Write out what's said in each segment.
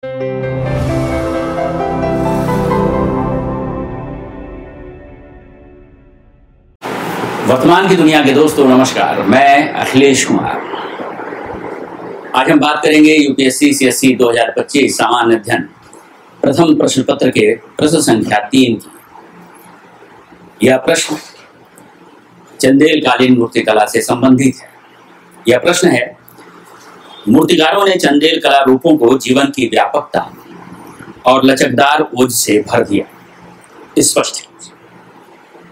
वर्तमान की दुनिया के दोस्तों नमस्कार, मैं अखिलेश कुमार। आज हम बात करेंगे यूपीएससी सीएससी 2025 सामान्य अध्ययन प्रथम प्रश्न पत्र के प्रश्न संख्या 3 की। यह प्रश्न चंदेलकालीन मूर्तिकला से संबंधित है। यह प्रश्न है, मूर्तिकारों ने चंदेल कला रूपों को जीवन की व्यापकता और लचकदार ओज से भर दिया। स्पष्ट।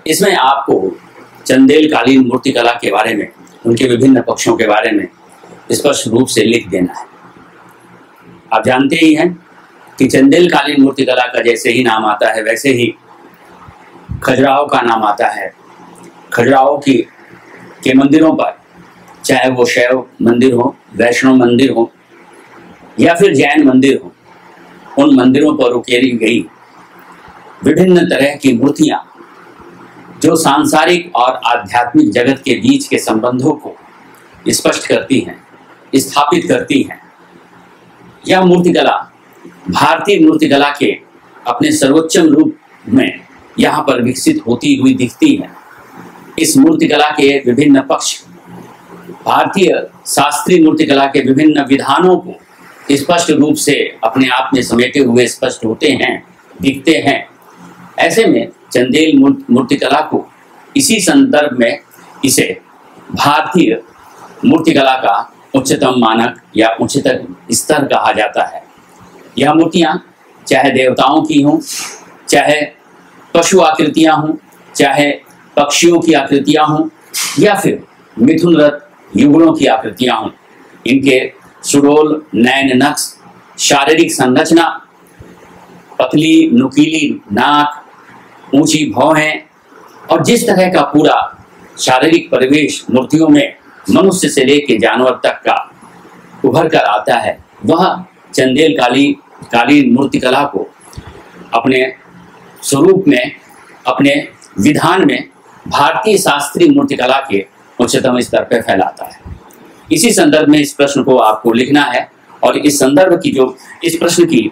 इसमें आपको चंदेलकालीन मूर्तिकला के बारे में, उनके विभिन्न पक्षों के बारे में स्पष्ट रूप से लिख देना है। आप जानते ही हैं कि चंदेलकालीन मूर्तिकला का जैसे ही नाम आता है वैसे ही खजुराहो का नाम आता है। खजुराहो के मंदिरों पर, चाहे वो शैव मंदिर हो, वैष्णव मंदिर हो या फिर जैन मंदिर हो, उन मंदिरों पर उकेरी गई विभिन्न तरह की मूर्तियां जो सांसारिक और आध्यात्मिक जगत के बीच के संबंधों को स्पष्ट करती हैं, स्थापित करती हैं। यह मूर्तिकला भारतीय मूर्तिकला के अपने सर्वोच्चम रूप में यहाँ पर विकसित होती हुई दिखती है। इस मूर्तिकला के विभिन्न पक्ष भारतीय शास्त्रीय मूर्तिकला के विभिन्न विधानों को स्पष्ट रूप से अपने आप में समेटे हुए स्पष्ट होते हैं, दिखते हैं। ऐसे में चंदेल मूर्तिकला को इसी संदर्भ में इसे भारतीय मूर्तिकला का उच्चतम मानक या उच्चतम स्तर कहा जाता है। यह मूर्तियां चाहे देवताओं की हों, चाहे पशु आकृतियां हों, चाहे पक्षियों की आकृतियां हों या फिर मिथुन रथ युगलों की आकृतियां हों, इनके सुडोल नयन नक्श, शारीरिक संरचना, पतली नुकीली नाक, ऊंची भौहें और जिस तरह का पूरा शारीरिक परिवेश मूर्तियों में मनुष्य से लेकर जानवर तक का उभर कर आता है, वह चंदेलकालीन मूर्तिकला को अपने स्वरूप में, अपने विधान में भारतीय शास्त्रीय मूर्तिकला के उच्चतम स्तर पर फैलाता है। इसी संदर्भ में इस प्रश्न को आपको लिखना है और इस संदर्भ की जो इस प्रश्न की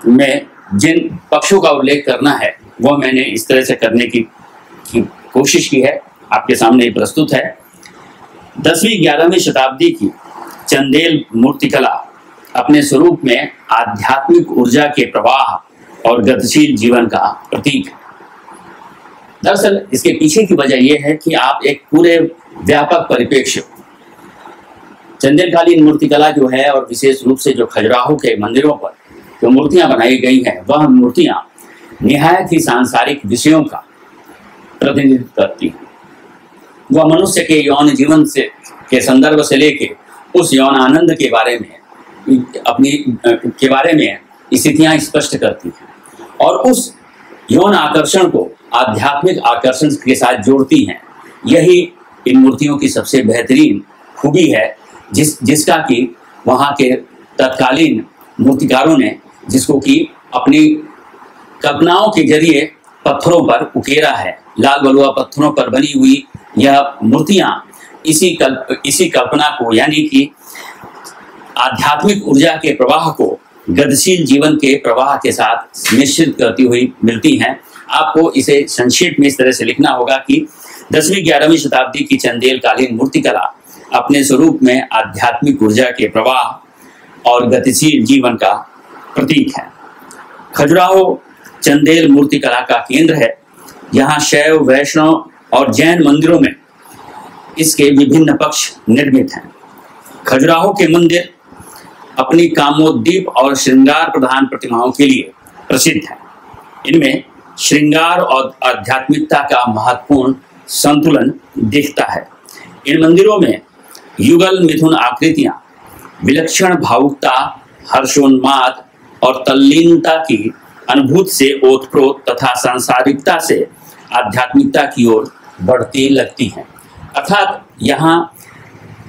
में जिन पक्षों का उल्लेख करना है वह मैंने इस तरह से करने की कोशिश की है, आपके सामने प्रस्तुत है। 10वीं-11वीं शताब्दी की चंदेल मूर्तिकला अपने स्वरूप में आध्यात्मिक ऊर्जा के प्रवाह और गतिशील जीवन का प्रतीक है। दरअसल इसके पीछे की वजह यह है कि आप एक पूरे व्यापक परिप्रेक्ष्य चंदेलकालीन मूर्तिकला जो है और विशेष रूप से जो खजुराहो के मंदिरों पर जो मूर्तियां बनाई गई हैं, वह मूर्तियां निहायत ही सांसारिक विषयों का प्रतिनिधित्व करती हैं। वह मनुष्य के यौन जीवन से के संदर्भ से लेके उस यौन आनंद के बारे में स्थितियां स्पष्ट करती हैं और उस यौन आकर्षण को आध्यात्मिक आकर्षण के साथ जोड़ती हैं। यही इन मूर्तियों की सबसे बेहतरीन खूबी है, जिसका कि वहाँ के तत्कालीन मूर्तिकारों ने जिसको कि अपनी कल्पनाओं के जरिए पत्थरों पर उकेरा है। लाल बलुआ पत्थरों पर बनी हुई यह मूर्तियां इसी कल्पना को, यानी कि आध्यात्मिक ऊर्जा के प्रवाह को गतिशील जीवन के प्रवाह के साथ मिश्रित करती हुई मिलती हैं। आपको इसे संक्षेप में इस तरह से लिखना होगा कि 10वीं-11वीं शताब्दी की चंदेलकालीन मूर्तिकला अपने स्वरूप में आध्यात्मिक ऊर्जा के प्रवाह और गतिशील जीवन का प्रतीक है। खजुराहो चंदेल मूर्तिकला का केंद्र है। यहाँ शैव, वैष्णव और जैन मंदिरों में इसके विभिन्न पक्ष निर्मित हैं। खजुराहो के मंदिर अपनी कामोद्दीप और श्रृंगार प्रधान प्रतिमाओं के लिए प्रसिद्ध हैं। इनमें श्रृंगार और आध्यात्मिकता का महत्वपूर्ण संतुलन दिखता है। इन मंदिरों में युगल मिथुन आकृतियां विलक्षण भावुकता, हर्षोन्माद और तल्लीनता की अनुभूति से ओतप्रोत तथा सांसारिकता से आध्यात्मिकता की ओर बढ़ती लगती हैं। अर्थात यहाँ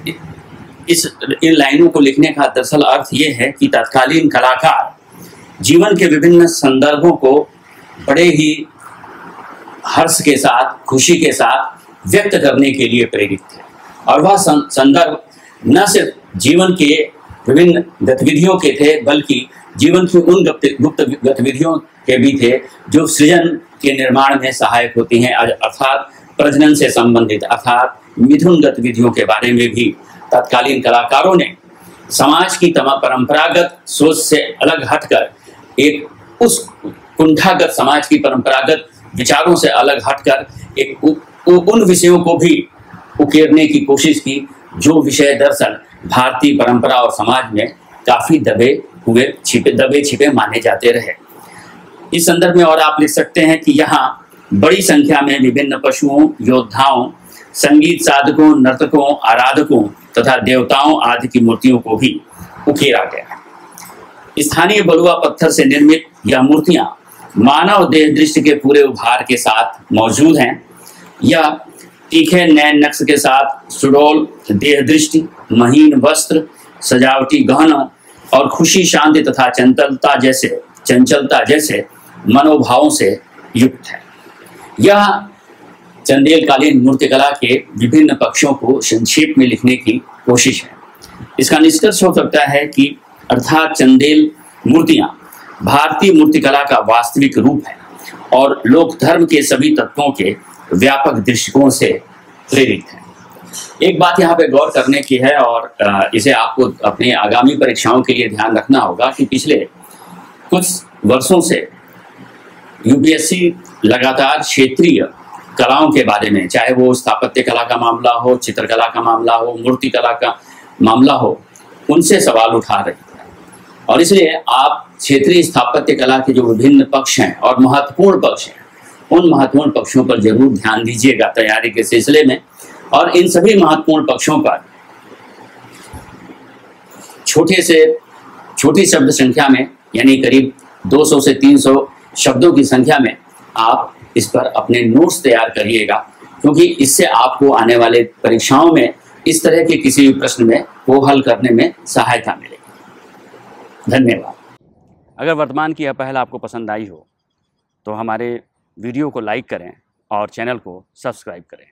इन लाइनों को लिखने का दरअसल अर्थ ये है कि तत्कालीन कलाकार जीवन के विभिन्न संदर्भों को बड़े ही हर्ष के साथ, खुशी के साथ व्यक्त करने के लिए प्रेरित थे। और वह संदर्भ न सिर्फ जीवन के विभिन्न गतिविधियों के थे, बल्कि जीवन की उन गुप्त गतिविधियों के भी थे जो सृजन के निर्माण में सहायक होती हैं, अर्थात प्रजनन से संबंधित अर्थात मिथुन गतिविधियों के बारे में भी तत्कालीन कलाकारों ने समाज की परंपरागत सोच से अलग हटकर एक उस कुंठागत समाज की परंपरागत विचारों से अलग हटकर एक उन विषयों को भी उकेरने की कोशिश की जो विषय दरअसल भारतीय परंपरा और समाज में काफी दबे छिपे माने जाते रहे। इस संदर्भ में और आप लिख सकते हैं कि यहाँ बड़ी संख्या में विभिन्न पशुओं, योद्धाओं, संगीत साधकों, नर्तकों, आराधकों तथा देवताओं आदि की मूर्तियों को भी उकेरा गया है। स्थानीय बलुआ पत्थर से निर्मित यह मूर्तियां मानव देह दृष्टि के पूरे उभार के साथ मौजूद हैं। यह तीखे नैन नक्श के साथ सुडौल देह दृष्टि, महीन वस्त्र, सजावटी गहनों और खुशी, शांति तथा चंचलता जैसे मनोभावों से युक्त है। यह चंदेलकालीन मूर्तिकला के विभिन्न पक्षों को संक्षेप में लिखने की कोशिश है। इसका निष्कर्ष हो सकता है कि अर्थात चंदेल मूर्तियां भारतीय मूर्तिकला का वास्तविक रूप है और लोक धर्म के सभी तत्वों के व्यापक दृष्टिकोण से प्रेरित है। एक बात यहाँ पे गौर करने की है और इसे आपको अपने आगामी परीक्षाओं के लिए ध्यान रखना होगा कि पिछले कुछ वर्षों से यूपीएससी लगातार क्षेत्रीय कलाओं के बारे में, चाहे वो स्थापत्य कला का मामला हो, चित्रकला का मामला हो, मूर्ति कला का मामला हो, उनसे सवाल उठा रही है। और इसलिए आप क्षेत्रीय स्थापत्य कला के जो विभिन्न पक्ष हैं और महत्वपूर्ण पक्ष हैं, उन महत्वपूर्ण पक्षों पर जरूर ध्यान दीजिएगा तैयारी के सिलसिले में। और इन सभी महत्वपूर्ण पक्षों पर छोटी शब्द संख्या में, यानी करीब 200 से 300 शब्दों की संख्या में आप इस पर अपने नोट्स तैयार करिएगा, क्योंकि इससे आपको आने वाले परीक्षाओं में इस तरह के किसी भी प्रश्न में वो हल करने में सहायता मिलेगी। धन्यवाद। अगर वर्तमान की यह पहल आपको पसंद आई हो तो हमारे वीडियो को लाइक करें और चैनल को सब्सक्राइब करें।